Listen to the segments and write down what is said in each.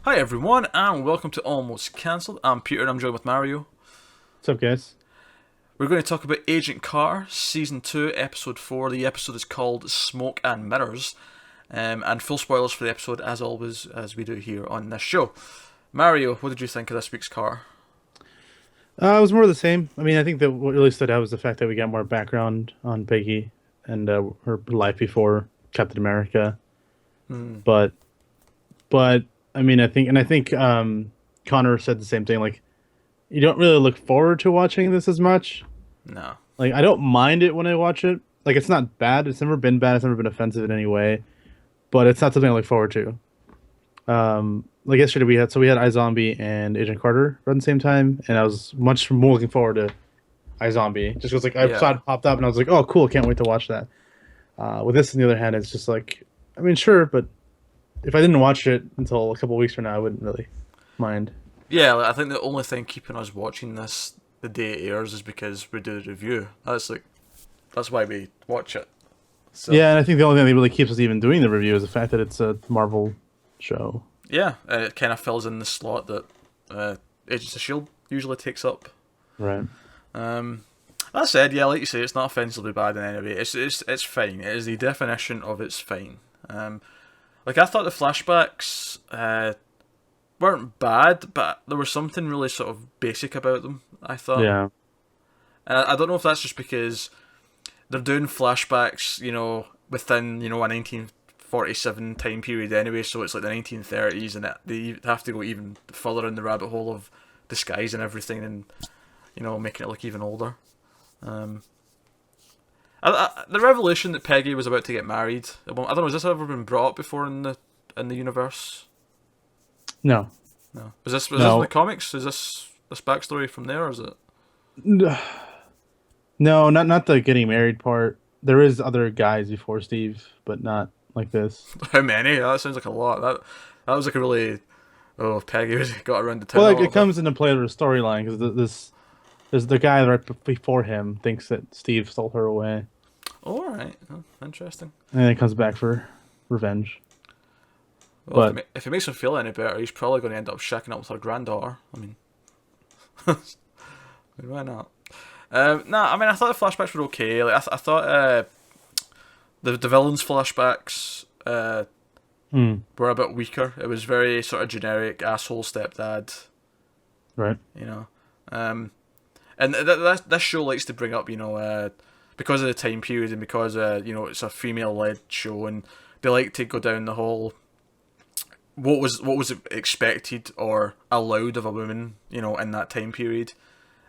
Hi everyone, and welcome to Almost Cancelled. I'm Peter, and I'm joined with Mario. What's up, guys? We're going to talk about Agent Carter, Season 2, Episode 4. The episode is called Smoke and Mirrors. And full spoilers for the episode, as always, as we do here on this show. Mario, what did you think of this week's Carter? It was more of the same. I mean, I think that what really stood out was the fact that we got more background on Peggy and her life before Captain America. Hmm. But, but I mean, I think Connor said the same thing. Like, you don't really look forward to watching this as much. No. Like, I don't mind it when I watch it. Like, it's not bad. It's never been bad. It's never been offensive in any way. But it's not something I look forward to. Like yesterday we had iZombie and Agent Carter run the same time, and I was much more looking forward to iZombie just because like I saw Yeah. it popped up and I was like, oh cool, can't wait to watch that. With this on the other hand, it's just like, I mean sure, but if I didn't watch it until a couple weeks from now, I wouldn't really mind. Yeah, I think the only thing keeping us watching this the day it airs is because we do the review. That's why we watch it. So, Yeah, and I think the only thing that really keeps us even doing the review is the fact that it's a Marvel show. yeah, it kind of fills in the slot that Agents of S.H.I.E.L.D. usually takes up. Right. Um, that said, yeah, like you say, it's not offensively bad in any way. It's fine. It is the definition of it's fine. Like I thought the flashbacks weren't bad, but there was something really sort of basic about them. I thought, Yeah. and I don't know if that's just because they're doing flashbacks, within a 1947 time period anyway, so it's like the 1930s, and they have to go even further in the rabbit hole of disguise and everything, and making it look even older. Um, the revelation that Peggy was about to get married. I don't know. Has this ever been brought up before in the universe? No. No. Was this in the No. comics? Is this backstory from there, or is it? No, not the getting married part. There is other guys before Steve, but not like this. How many? That sounds like a lot. That was like a really Peggy got around the Well, town a like little it bit. comes into play with the storyline because this there's the guy right before him thinks that Steve stole her away, Oh, all right. Oh, interesting. and then he comes back for revenge. Well, But if it makes him feel any better, he's probably going to end up shacking up with her granddaughter. I mean, why not? Nah, I mean, I thought the flashbacks were okay. Like, I thought the villains' flashbacks hmm, were a bit weaker. It was very sort of generic asshole stepdad, right, you know. Um, and this show likes to bring up, because of the time period and because it's a female-led show, and they like to go down the whole what was expected or allowed of a woman, in that time period.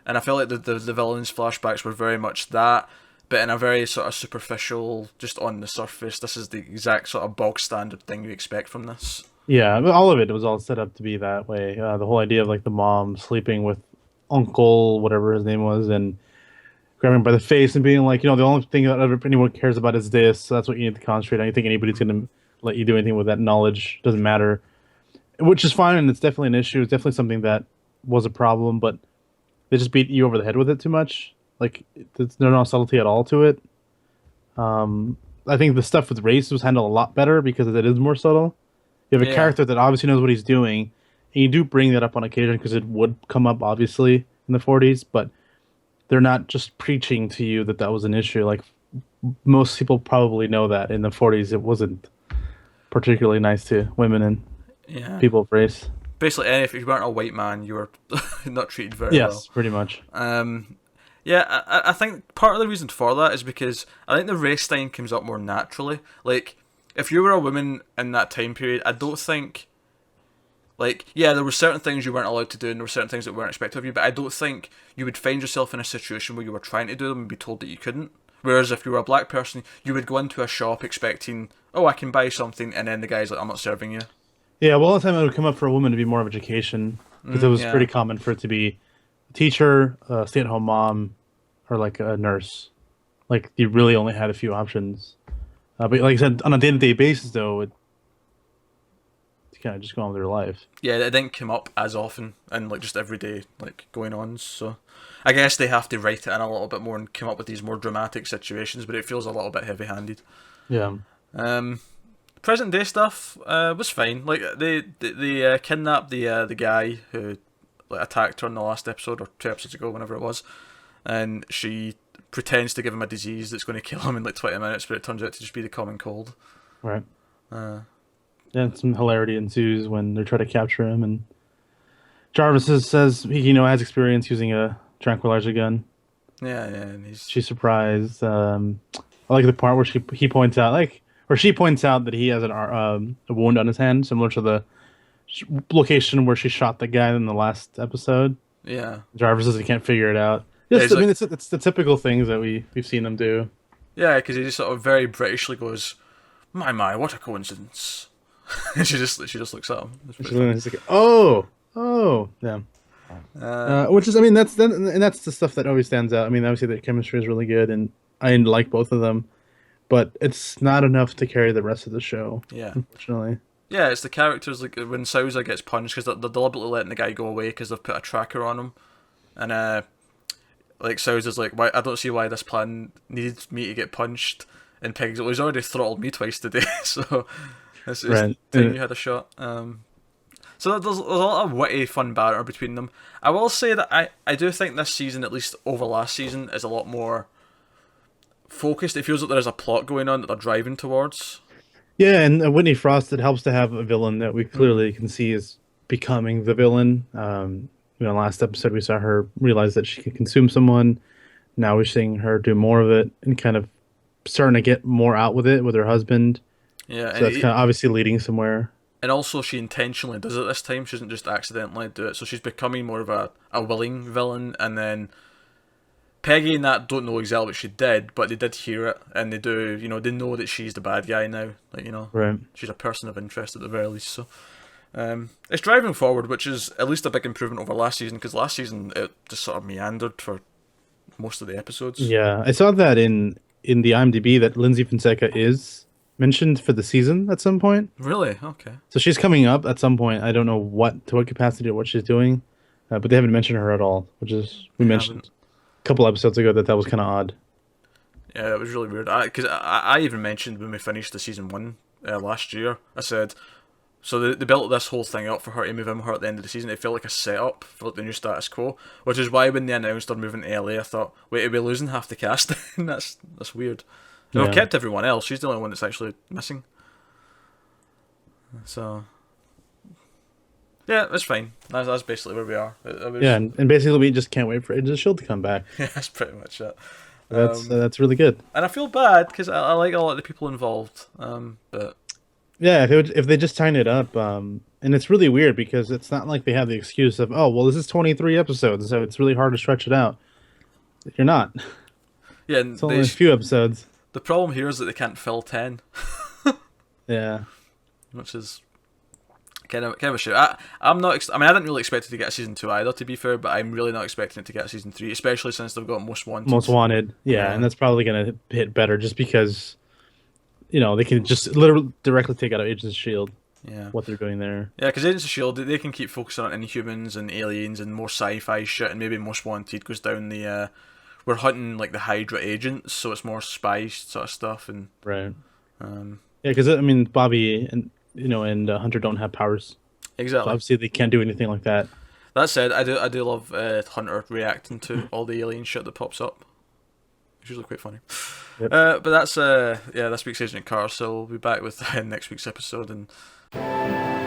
And I felt like the villains' flashbacks were very much that, but in a very sort of superficial, just on the surface. This is the exact sort of bog standard thing you expect from this. yeah, but all of it was all set up to be that way. The whole idea of like the mom sleeping with Uncle, whatever his name was, and grabbing him by the face and being like, the only thing that anyone cares about is this. So that's what you need to concentrate on. You think anybody's going to let you do anything with that knowledge? Doesn't matter, which is fine, and it's definitely an issue. It's definitely something that was a problem, but they just beat you over the head with it too much. Like there's no subtlety at all to it. I think the stuff with race was handled a lot better because it is more subtle. You have a Yeah, character that obviously knows what he's doing, and you do bring that up on occasion because it would come up obviously in the 40s, but they're not just preaching to you that that was an issue. Like most people probably know that in the 40s it wasn't particularly nice to women and yeah. people of race. Basically, if you weren't a white man, you were not treated very well. Yes, pretty much. Um, yeah, I think part of the reason for that is because I think the race thing comes up more naturally. Like, if you were a woman in that time period, I don't think, like, yeah, there were certain things you weren't allowed to do and there were certain things that weren't expected of you, but I don't think you would find yourself in a situation where you were trying to do them and be told that you couldn't. Whereas if you were a black person, you would go into a shop expecting, oh, I can buy something, and then the guy's like, I'm not serving you. Yeah, well, all the time it would come up for a woman to be more of education because it was Yeah. pretty common for it to be a teacher, a stay-at-home mom, or like a nurse. Like you really only had a few options. But like I said, on a day-to-day basis, though, it kind of just go on with their life. Yeah, it didn't come up as often and like just everyday like going on. So I guess they have to write it in a little bit more and come up with these more dramatic situations, but it feels a little bit heavy-handed. Yeah. Um, Present day stuff was fine. Like they kidnapped the guy who like attacked her in the last episode or 2 episodes ago, whenever it was, and she pretends to give him a disease that's going to kill him in like 20 minutes, but it turns out to just be the common cold. Right. Uh, Yeah, some hilarity ensues when they try to capture him, and Jarvis says he has experience using a tranquilizer gun. yeah, and She's surprised. I like the part where he points out she points out that he has a wound on his hand, similar to the location where she shot the guy in the last episode. yeah. Jarvis says he can't figure it out. Yeah, Yes, I mean it's the typical things that we've seen him do. Yeah, because he just sort of very Britishly goes, "My, what a coincidence!" and she just looks at him. It's pretty funny. He's like, oh, yeah. Which is, I mean, that's the stuff that always stands out. I mean, obviously the chemistry is really good, and I like both of them, but it's not enough to carry the rest of the show. Yeah, unfortunately. Yeah, it's the characters like when Sousa gets punched because they're deliberately letting the guy go away because they've put a tracker on him, and like Sousa's like, why I don't see why this plan needed me to get punched, and Peg's well, he's already throttled me twice today, so it's Right. time you had a shot. So there's a lot of witty, fun banter between them. I will say that I do think this season, at least over last season, is a lot more focused. It feels like there's a plot going on that they're driving towards. Yeah, and Whitney Frost, it helps to have a villain that we clearly can see is becoming the villain. Last episode we saw her realize that she can consume someone. Now we're seeing her do more of it and kind of starting to get more out with it with her husband. Yeah, so that's kind of obviously leading somewhere. And also, she intentionally does it this time. She doesn't just accidentally do it. So she's becoming more of a willing villain. And then Peggy and that don't know exactly what she did, but they did hear it, and they do. They know that she's the bad guy now. Right. She's a person of interest at the very least. So it's driving forward, which is at least a big improvement over last season. Because last season it just sort of meandered for most of the episodes. Yeah, I saw that in the IMDb that Lindsay Fonseca is mentioned for the season at some point. Really? Okay. So she's coming up at some point. I don't know to what capacity or what she's doing, but they haven't mentioned her at all, which is we mentioned a couple episodes ago that was kind of odd. Yeah, it was really weird. Because I even mentioned when we finished the season 1 last year, I said, so they built this whole thing up for her to move in with her at the end of the season. It felt like a setup for like the new status quo, which is why when they announced her moving to LA, I thought, wait, are we losing half the cast? That's weird. They've kept everyone else. She's the only one that's actually missing. So, yeah, it's fine. That's basically where we are. Yeah, and basically we just can't wait for Agents of S.H.I.E.L.D. to come back. Yeah, that's pretty much it. That's really good. And I feel bad because I like a lot of the people involved. But yeah, if they just tighten it up, and it's really weird because it's not like they have the excuse of, oh, well, this is 23 episodes, so it's really hard to stretch it out. You're not. Yeah, and it's only a few episodes. The problem here is that they can't fill 10. Yeah. Which is kind of a shit. I'm not. I didn't really expect it to get a season 2 either, to be fair, but I'm really not expecting it to get a season 3, especially since they've got Most Wanted. Most Wanted, yeah, and that's probably gonna hit better just because, they can just literally directly take out Agents of S.H.I.E.L.D. Yeah. What they're doing there. Yeah, because Agents of S.H.I.E.L.D., they can keep focusing on Inhumans and aliens and more sci-fi shit, and maybe Most Wanted goes down the we're hunting like the Hydra agents, so it's more spy sort of stuff. And right. Yeah, because Bobby and Hunter don't have powers. Exactly. So obviously they can't do anything like that. That said, I do love Hunter reacting to all the alien shit that pops up. It's usually quite funny. Yep. But that's this week's Agent Carter. So we'll be back with next week's episode and.